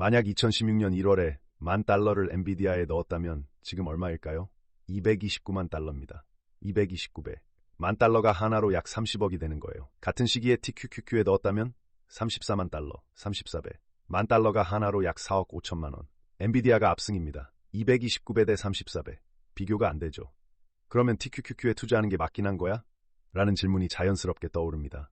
만약 2016년 1월에 $10,000를 엔비디아에 넣었다면 지금 얼마일까요? 229만 달러입니다. 229배. $10,000가 하나로 약 30억이 되는 거예요. 같은 시기에 TQQQ에 넣었다면 34만 달러, 34배. $10,000가 하나로 약 4억 5천만 원. 엔비디아가 압승입니다. 229배 대 34배. 비교가 안 되죠. 그러면 TQQQ에 투자하는 게 맞긴 한 거야? 라는 질문이 자연스럽게 떠오릅니다.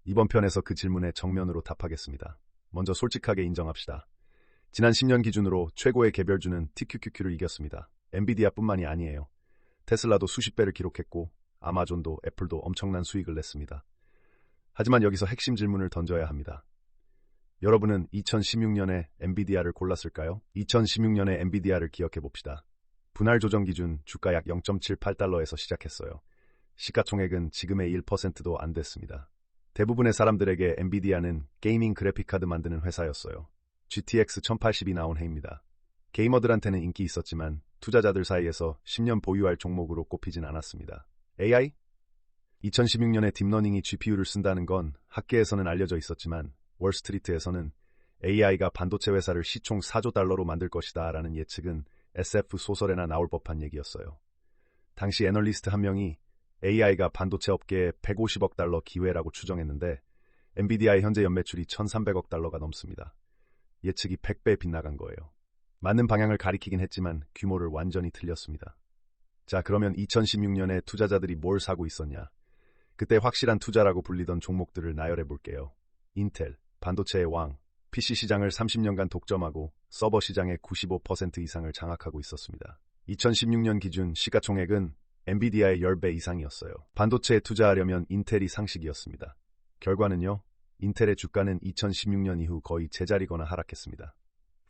이번 편에서 그 질문에 정면으로 답하겠습니다. 먼저 솔직하게 인정합시다. 지난 10년 기준으로 최고의 개별주는 TQQQ를 이겼습니다. 엔비디아뿐만이 아니에요. 테슬라도 수십 배를 기록했고 아마존도 애플도 엄청난 수익을 냈습니다. 하지만 여기서 핵심 질문을 던져야 합니다. 여러분은 2016년에 엔비디아를 골랐을까요? 2016년에 엔비디아를 기억해 봅시다. 분할 조정 기준 주가 약 0.78달러에서 시작했어요. 시가총액은 지금의 1%도 안 됐습니다. 대부분의 사람들에게 엔비디아는 게이밍 그래픽카드 만드는 회사였어요. GTX 1080이 나온 해입니다. 게이머들한테는 인기 있었지만 투자자들 사이에서 10년 보유할 종목으로 꼽히진 않았습니다. AI? 2016년에 딥러닝이 GPU를 쓴다는 건 학계에서는 알려져 있었지만 월스트리트에서는 AI가 반도체 회사를 시총 4조 달러로 만들 것이다 라는 예측은 SF 소설에나 나올 법한 얘기였어요. 당시 애널리스트 한 명이 AI가 반도체 업계에 150억 달러 기회라고 추정했는데 엔비디아의 현재 연매출이 1,300억 달러가 넘습니다. 예측이 100배 빗나간 거예요. 맞는 방향을 가리키긴 했지만 규모를 완전히 틀렸습니다. 자, 그러면 2016년에 투자자들이 뭘 사고 있었냐? 그때 확실한 투자라고 불리던 종목들을 나열해 볼게요. 인텔, 반도체의 왕, PC 시장을 30년간 독점하고 서버 시장의 95% 이상을 장악하고 있었습니다. 2016년 기준 시가총액은 엔비디아의 10배 이상이었어요. 반도체에 투자하려면 인텔이 상식이었습니다. 결과는요, 인텔의 주가는 2016년 이후 거의 제자리거나 하락했습니다.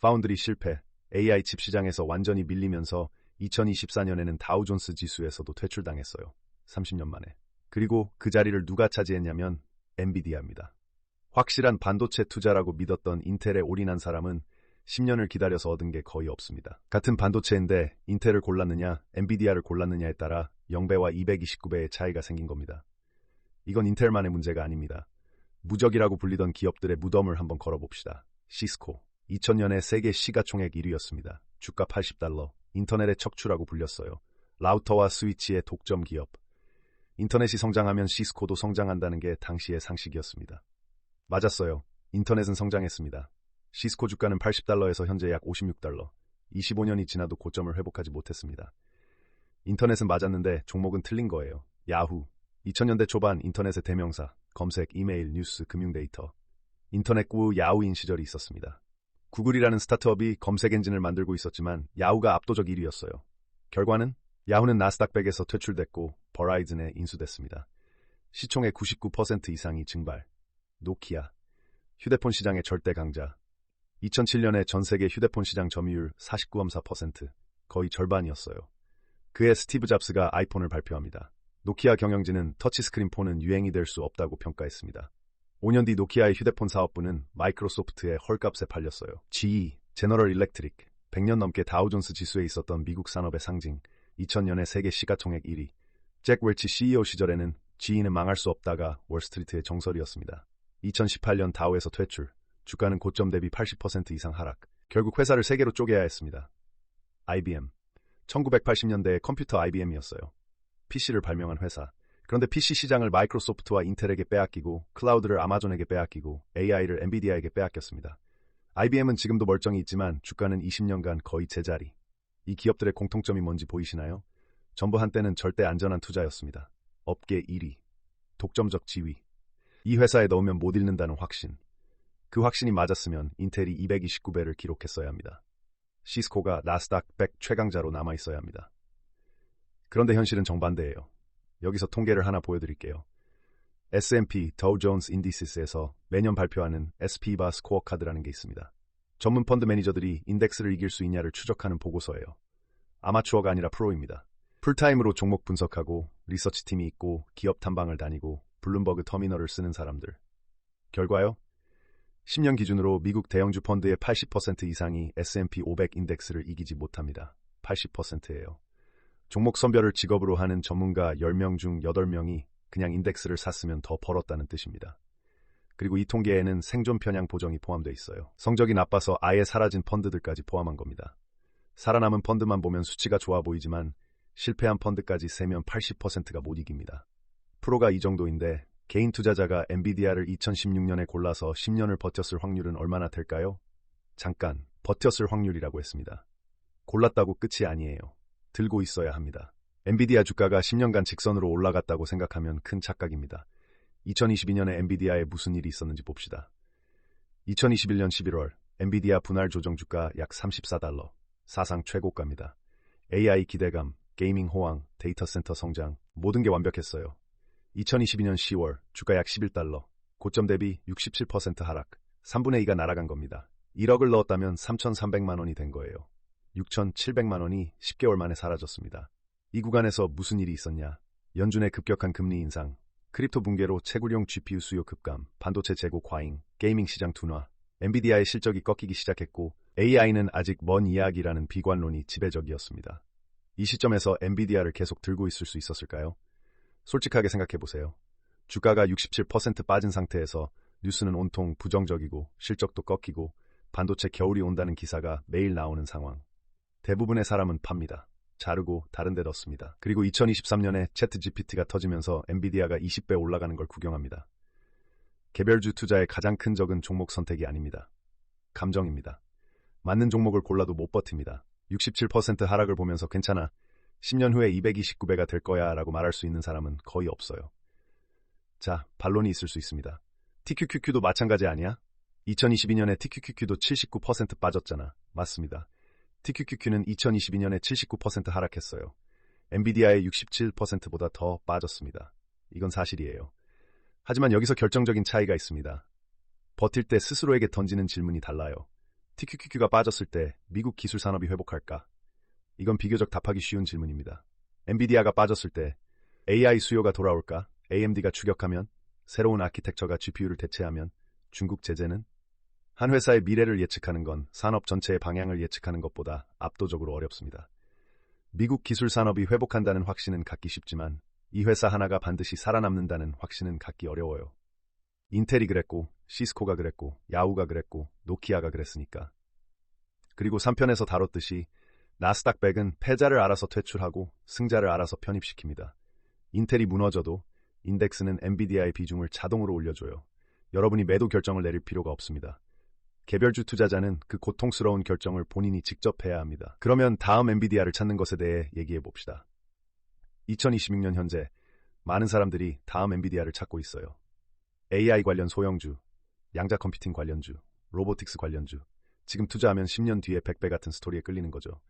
파운드리 실패, AI 칩 시장에서 완전히 밀리면서 2024년에는 다우존스 지수에서도 퇴출당했어요. 30년 만에. 그리고 그 자리를 누가 차지했냐면 엔비디아입니다. 확실한 반도체 투자라고 믿었던 인텔에 올인한 사람은 10년을 기다려서 얻은 게 거의 없습니다. 같은 반도체인데 인텔을 골랐느냐, 엔비디아를 골랐느냐에 따라 0배와 229배의 차이가 생긴 겁니다. 이건 인텔만의 문제가 아닙니다. 무적이라고 불리던 기업들의 무덤을 한번 걸어봅시다. 시스코, 2000년에 세계 시가총액 1위였습니다. 주가 80달러, 인터넷의 척추라고 불렸어요. 라우터와 스위치의 독점 기업. 인터넷이 성장하면 시스코도 성장한다는 게 당시의 상식이었습니다. 맞았어요. 인터넷은 성장했습니다. 시스코 주가는 80달러에서 현재 약 56달러. 25년이 지나도 고점을 회복하지 못했습니다. 인터넷은 맞았는데 종목은 틀린 거예요. 야후. 2000년대 초반 인터넷의 대명사, 검색, 이메일, 뉴스, 금융 데이터. 인터넷 구 야후인 시절이 있었습니다. 구글이라는 스타트업이 검색 엔진을 만들고 있었지만 야후가 압도적 1위였어요. 결과는 야후는 나스닥 100에서 퇴출됐고 버라이즌에 인수됐습니다. 시총의 99% 이상이 증발. 노키아, 휴대폰 시장의 절대 강자. 2007년에 전 세계 휴대폰 시장 점유율 49.4%, 거의 절반이었어요. 그해 스티브 잡스가 아이폰을 발표합니다. 노키아 경영진은 터치스크린 폰은 유행이 될 수 없다고 평가했습니다. 5년 뒤 노키아의 휴대폰 사업부는 마이크로소프트의 헐값에 팔렸어요. GE, 제너럴 일렉트릭, 100년 넘게 다우존스 지수에 있었던 미국 산업의 상징, 2000년에 세계 시가총액 1위. 잭 웰치 CEO 시절에는 GE는 망할 수 없다가 월스트리트의 정설이었습니다. 2018년 다우에서 퇴출, 주가는 고점 대비 80% 이상 하락. 결국 회사를 3개로 쪼개야 했습니다. IBM, 1980년대의 컴퓨터 IBM이었어요. PC를 발명한 회사. 그런데 PC 시장을 마이크로소프트와 인텔에게 빼앗기고 클라우드를 아마존에게 빼앗기고 AI를 엔비디아에게 빼앗겼습니다. IBM은 지금도 멀쩡히 있지만 주가는 20년간 거의 제자리. 이 기업들의 공통점이 뭔지 보이시나요? 전부 한때는 절대 안전한 투자였습니다. 업계 1위, 독점적 지위. 이 회사에 넣으면 못 잃는다는 확신. 그 확신이 맞았으면 인텔이 229배를 기록했어야 합니다. 시스코가 나스닥 100 최강자로 남아있어야 합니다. 그런데 현실은 정반대예요. 여기서 통계를 하나 보여드릴게요. S&P 더우 존스 인디시스에서 매년 발표하는 SP바 스코어 카드라는 게 있습니다. 전문 펀드 매니저들이 인덱스를 이길 수 있냐를 추적하는 보고서예요. 아마추어가 아니라 프로입니다. 풀타임으로 종목 분석하고 리서치 팀이 있고 기업 탐방을 다니고 블룸버그 터미널을 쓰는 사람들. 결과요? 10년 기준으로 미국 대형주 펀드의 80% 이상이 S&P 500 인덱스를 이기지 못합니다. 80%예요. 종목 선별을 직업으로 하는 전문가 10명 중 8명이 그냥 인덱스를 샀으면 더 벌었다는 뜻입니다. 그리고 이 통계에는 생존 편향 보정이 포함되어 있어요. 성적이 나빠서 아예 사라진 펀드들까지 포함한 겁니다. 살아남은 펀드만 보면 수치가 좋아 보이지만 실패한 펀드까지 세면 80%가 못 이깁니다. 프로가 이 정도인데 개인 투자자가 엔비디아를 2016년에 골라서 10년을 버텼을 확률은 얼마나 될까요? 잠깐, 버텼을 확률이라고 했습니다. 골랐다고 끝이 아니에요. 들고 있어야 합니다. 엔비디아 주가가 10년간 직선으로 올라갔다고 생각하면 큰 착각입니다. 2022년에 엔비디아에 무슨 일이 있었는지 봅시다. 2021년 11월 엔비디아 분할 조정 주가 약 34달러, 사상 최고가입니다. AI 기대감, 게이밍 호황, 데이터 센터 성장, 모든 게 완벽했어요. 2022년 10월 주가 약 11달러, 고점 대비 67% 하락, 3분의 2가 날아간 겁니다. 1억을 넣었다면 3,300만 원이 된 거예요. 6,700만 원이 10개월 만에 사라졌습니다. 이 구간에서 무슨 일이 있었냐? 연준의 급격한 금리 인상, 크립토 붕괴로 채굴용 GPU 수요 급감, 반도체 재고 과잉, 게이밍 시장 둔화, 엔비디아의 실적이 꺾이기 시작했고 AI는 아직 먼 이야기라는 비관론이 지배적이었습니다. 이 시점에서 엔비디아를 계속 들고 있을 수 있었을까요? 솔직하게 생각해보세요. 주가가 67% 빠진 상태에서 뉴스는 온통 부정적이고 실적도 꺾이고 반도체 겨울이 온다는 기사가 매일 나오는 상황. 대부분의 사람은 팝니다. 자르고 다른 데 넣습니다. 그리고 2023년에 챗GPT가 터지면서 엔비디아가 20배 올라가는 걸 구경합니다. 개별주 투자의 가장 큰 적은 종목 선택이 아닙니다. 감정입니다. 맞는 종목을 골라도 못 버팁니다. 67% 하락을 보면서 괜찮아, 10년 후에 229배가 될 거야 라고 말할 수 있는 사람은 거의 없어요. 자, 반론이 있을 수 있습니다. TQQQ도 마찬가지 아니야? 2022년에 TQQQ도 79% 빠졌잖아. 맞습니다. TQQQ는 2022년에 79% 하락했어요. 엔비디아의 67%보다 더 빠졌습니다. 이건 사실이에요. 하지만 여기서 결정적인 차이가 있습니다. 버틸 때 스스로에게 던지는 질문이 달라요. TQQQ가 빠졌을 때 미국 기술 산업이 회복할까? 이건 비교적 답하기 쉬운 질문입니다. 엔비디아가 빠졌을 때 AI 수요가 돌아올까? AMD가 추격하면? 새로운 아키텍처가 GPU를 대체하면? 중국 제재는? 한 회사의 미래를 예측하는 건 산업 전체의 방향을 예측하는 것보다 압도적으로 어렵습니다. 미국 기술 산업이 회복한다는 확신은 갖기 쉽지만 이 회사 하나가 반드시 살아남는다는 확신은 갖기 어려워요. 인텔이 그랬고, 시스코가 그랬고, 야후가 그랬고, 노키아가 그랬으니까. 그리고 3편에서 다뤘듯이 나스닥 100은 패자를 알아서 퇴출하고 승자를 알아서 편입시킵니다. 인텔이 무너져도 인덱스는 엔비디아의 비중을 자동으로 올려줘요. 여러분이 매도 결정을 내릴 필요가 없습니다. 개별주 투자자는 그 고통스러운 결정을 본인이 직접 해야 합니다. 그러면 다음 엔비디아를 찾는 것에 대해 얘기해 봅시다. 2026년 현재 많은 사람들이 다음 엔비디아를 찾고 있어요. AI 관련 소형주, 양자 컴퓨팅 관련주, 로보틱스 관련주. 지금 투자하면 10년 뒤에 100배 같은 스토리에 끌리는 거죠.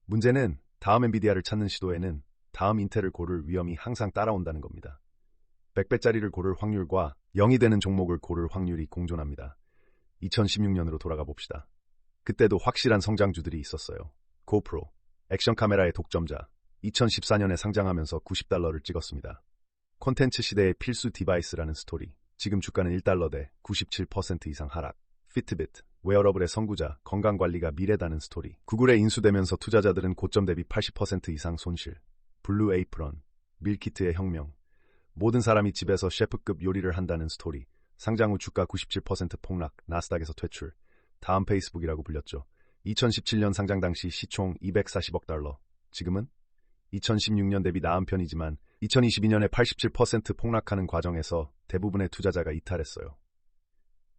문제는 다음 엔비디아를 찾는 시도에는 다음 인텔을 고를 위험이 항상 따라온다는 겁니다. 100배짜리를 고를 확률과 0이 되는 종목을 고를 확률이 공존합니다. 2016년으로 돌아가 봅시다. 그때도 확실한 성장주들이 있었어요. 고프로, 액션 카메라의 독점자, 2014년에 상장하면서 90달러를 찍었습니다. 콘텐츠 시대의 필수 디바이스라는 스토리, 지금 주가는 1달러대 97% 이상 하락. 피트비트, 웨어러블의 선구자, 건강관리가 미래다는 스토리. 구글에 인수되면서 투자자들은 고점 대비 80% 이상 손실. 블루 에이프런, 밀키트의 혁명. 모든 사람이 집에서 셰프급 요리를 한다는 스토리. 상장 후 주가 97% 폭락, 나스닥에서 퇴출. 다음 페이스북이라고 불렸죠. 2017년 상장 당시 시총 240억 달러. 지금은? 2016년 대비 나은 편이지만 2022년에 87% 폭락하는 과정에서 대부분의 투자자가 이탈했어요.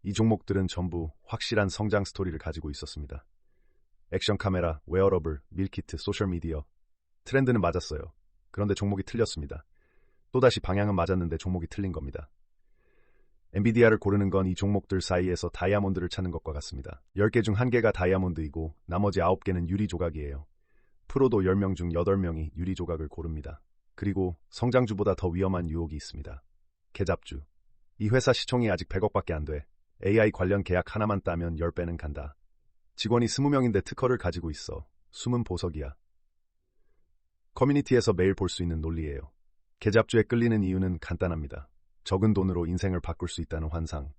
이 종목들은 전부 확실한 성장 스토리를 가지고 있었습니다. 액션 카메라, 웨어러블, 밀키트, 소셜미디어. 트렌드는 맞았어요. 그런데 종목이 틀렸습니다. 또다시 방향은 맞았는데 종목이 틀린 겁니다. 엔비디아를 고르는 건 이 종목들 사이에서 다이아몬드를 찾는 것과 같습니다. 10개 중 1개가 다이아몬드이고 나머지 9개는 유리 조각이에요. 프로도 10명 중 8명이 유리 조각을 고릅니다. 그리고 성장주보다 더 위험한 유혹이 있습니다. 계잡주. 이 회사 시총이 아직 100억밖에 안 돼. AI 관련 계약 하나만 따면 10배는 간다. 직원이 20명인데 특허를 가지고 있어. 숨은 보석이야. 커뮤니티에서 매일 볼 수 있는 논리예요. 계잡주에 끌리는 이유는 간단합니다. 적은 돈으로 인생을 바꿀 수 있다는 환상.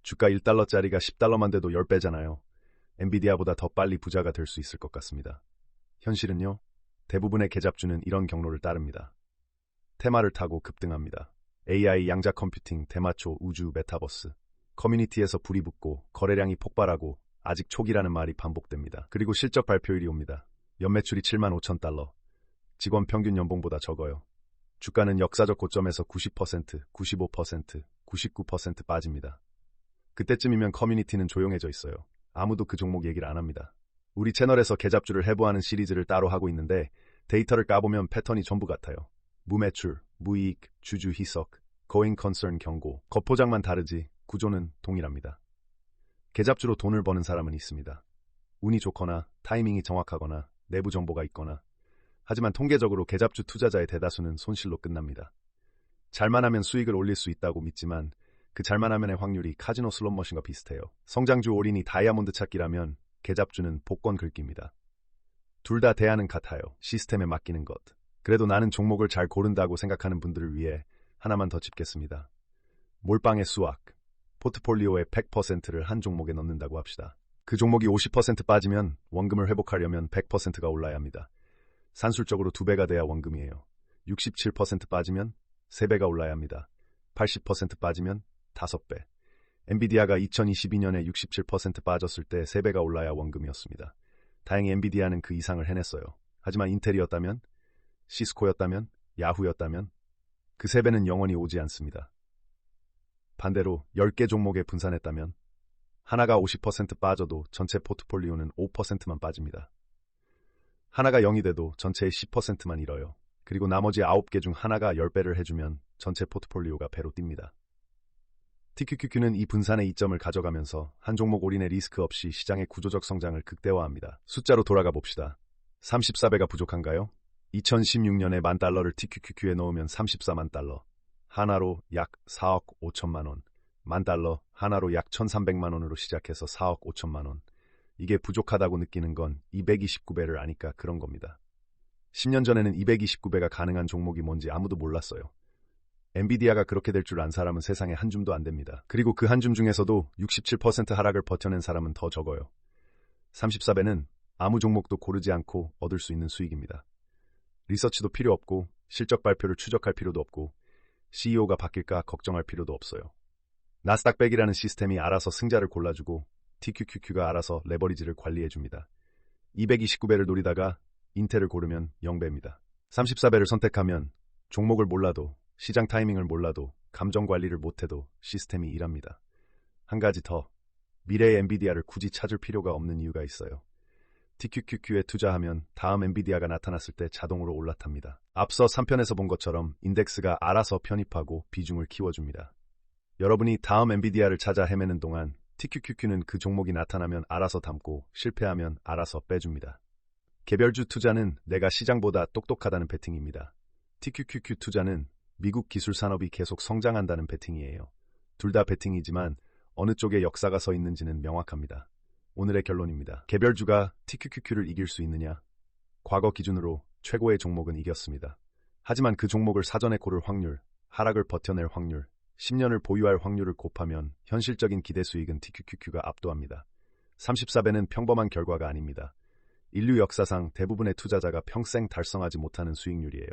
주가 1달러짜리가 10달러만 돼도 10배잖아요. 엔비디아보다 더 빨리 부자가 될 수 있을 것 같습니다. 현실은요? 대부분의 계잡주는 이런 경로를 따릅니다. 테마를 타고 급등합니다. AI, 양자 컴퓨팅, 대마초, 우주, 메타버스. 커뮤니티에서 불이 붙고 거래량이 폭발하고 아직 초기라는 말이 반복됩니다. 그리고 실적 발표일이 옵니다. 연매출이 7만 5천 달러. 직원 평균 연봉보다 적어요. 주가는 역사적 고점에서 90%, 95%, 99% 빠집니다. 그때쯤이면 커뮤니티는 조용해져 있어요. 아무도 그 종목 얘기를 안 합니다. 우리 채널에서 계잡주를 해부하는 시리즈를 따로 하고 있는데 데이터를 까보면 패턴이 전부 같아요. 무매출, 무이익, 주주 희석, going concern 경고, 겉포장만 다르지 구조는 동일합니다. 계잡주로 돈을 버는 사람은 있습니다. 운이 좋거나 타이밍이 정확하거나 내부 정보가 있거나. 하지만 통계적으로 계잡주 투자자의 대다수는 손실로 끝납니다. 잘만 하면 수익을 올릴 수 있다고 믿지만 그 잘만 하면의 확률이 카지노 슬롯머신과 비슷해요. 성장주 올인이 다이아몬드 찾기라면 계잡주는 복권 긁기입니다. 둘 다 대안은 같아요. 시스템에 맡기는 것. 그래도 나는 종목을 잘 고른다고 생각하는 분들을 위해 하나만 더 짚겠습니다. 몰빵의 수학. 포트폴리오의 100%를 한 종목에 넣는다고 합시다. 그 종목이 50% 빠지면 원금을 회복하려면 100%가 올라야 합니다. 산술적으로 2배가 돼야 원금이에요. 67% 빠지면 3배가 올라야 합니다. 80% 빠지면 5배. 엔비디아가 2022년에 67% 빠졌을 때 3배가 올라야 원금이었습니다. 다행히 엔비디아는 그 이상을 해냈어요. 하지만 인텔이었다면, 시스코였다면, 야후였다면 그 3배는 영원히 오지 않습니다. 반대로 10개 종목에 분산했다면 하나가 50% 빠져도 전체 포트폴리오는 5%만 빠집니다. 하나가 0이 돼도 전체의 10%만 잃어요. 그리고 나머지 9개 중 하나가 10배를 해주면 전체 포트폴리오가 배로 뜁니다. TQQQ는 이 분산의 이점을 가져가면서 한 종목 올인의 리스크 없이 시장의 구조적 성장을 극대화합니다. 숫자로 돌아가 봅시다. 34배가 부족한가요? 2016년에 $10,000를 TQQQ에 넣으면 34만 달러. 하나로 약 4억 5천만 원. $10,000 하나로 약 1,300만 원으로 시작해서 4억 5천만 원. 이게 부족하다고 느끼는 건 229배를 아니까 그런 겁니다. 10년 전에는 229배가 가능한 종목이 뭔지 아무도 몰랐어요. 엔비디아가 그렇게 될 줄 안 사람은 세상에 한 줌도 안 됩니다. 그리고 그 한 줌 중에서도 67% 하락을 버텨낸 사람은 더 적어요. 34배는 아무 종목도 고르지 않고 얻을 수 있는 수익입니다. 리서치도 필요 없고 실적 발표를 추적할 필요도 없고 CEO가 바뀔까 걱정할 필요도 없어요. 나스닥 100이라는 시스템이 알아서 승자를 골라주고 TQQQ가 알아서 레버리지를 관리해줍니다. 229배를 노리다가 인텔을 고르면 0배입니다. 34배를 선택하면 종목을 몰라도 시장 타이밍을 몰라도 감정 관리를 못해도 시스템이 일합니다. 한 가지 더, 미래의 엔비디아를 굳이 찾을 필요가 없는 이유가 있어요. TQQQ에 투자하면 다음 엔비디아가 나타났을 때 자동으로 올라탑니다. 앞서 3편에서 본 것처럼 인덱스가 알아서 편입하고 비중을 키워줍니다. 여러분이 다음 엔비디아를 찾아 헤매는 동안 TQQQ는 그 종목이 나타나면 알아서 담고 실패하면 알아서 빼줍니다. 개별주 투자는 내가 시장보다 똑똑하다는 베팅입니다. TQQQ 투자는 미국 기술 산업이 계속 성장한다는 베팅이에요. 둘 다 베팅이지만 어느 쪽에 역사가 서 있는지는 명확합니다. 오늘의 결론입니다. 개별주가 TQQQ를 이길 수 있느냐? 과거 기준으로 최고의 종목은 이겼습니다. 하지만 그 종목을 사전에 고를 확률, 하락을 버텨낼 확률, 10년을 보유할 확률을 곱하면 현실적인 기대 수익은 TQQQ가 압도합니다. 34배는 평범한 결과가 아닙니다. 인류 역사상 대부분의 투자자가 평생 달성하지 못하는 수익률이에요.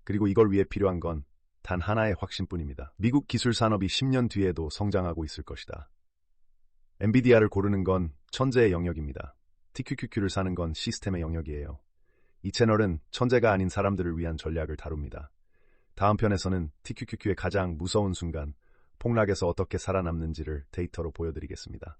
그리고 이걸 위해 필요한 건 단 하나의 확신뿐입니다. 미국 기술 산업이 10년 뒤에도 성장하고 있을 것이다. 엔비디아를 고르는 건 천재의 영역입니다. TQQQ를 사는 건 시스템의 영역이에요. 이 채널은 천재가 아닌 사람들을 위한 전략을 다룹니다. 다음 편에서는 TQQQ의 가장 무서운 순간, 폭락에서 어떻게 살아남는지를 데이터로 보여드리겠습니다.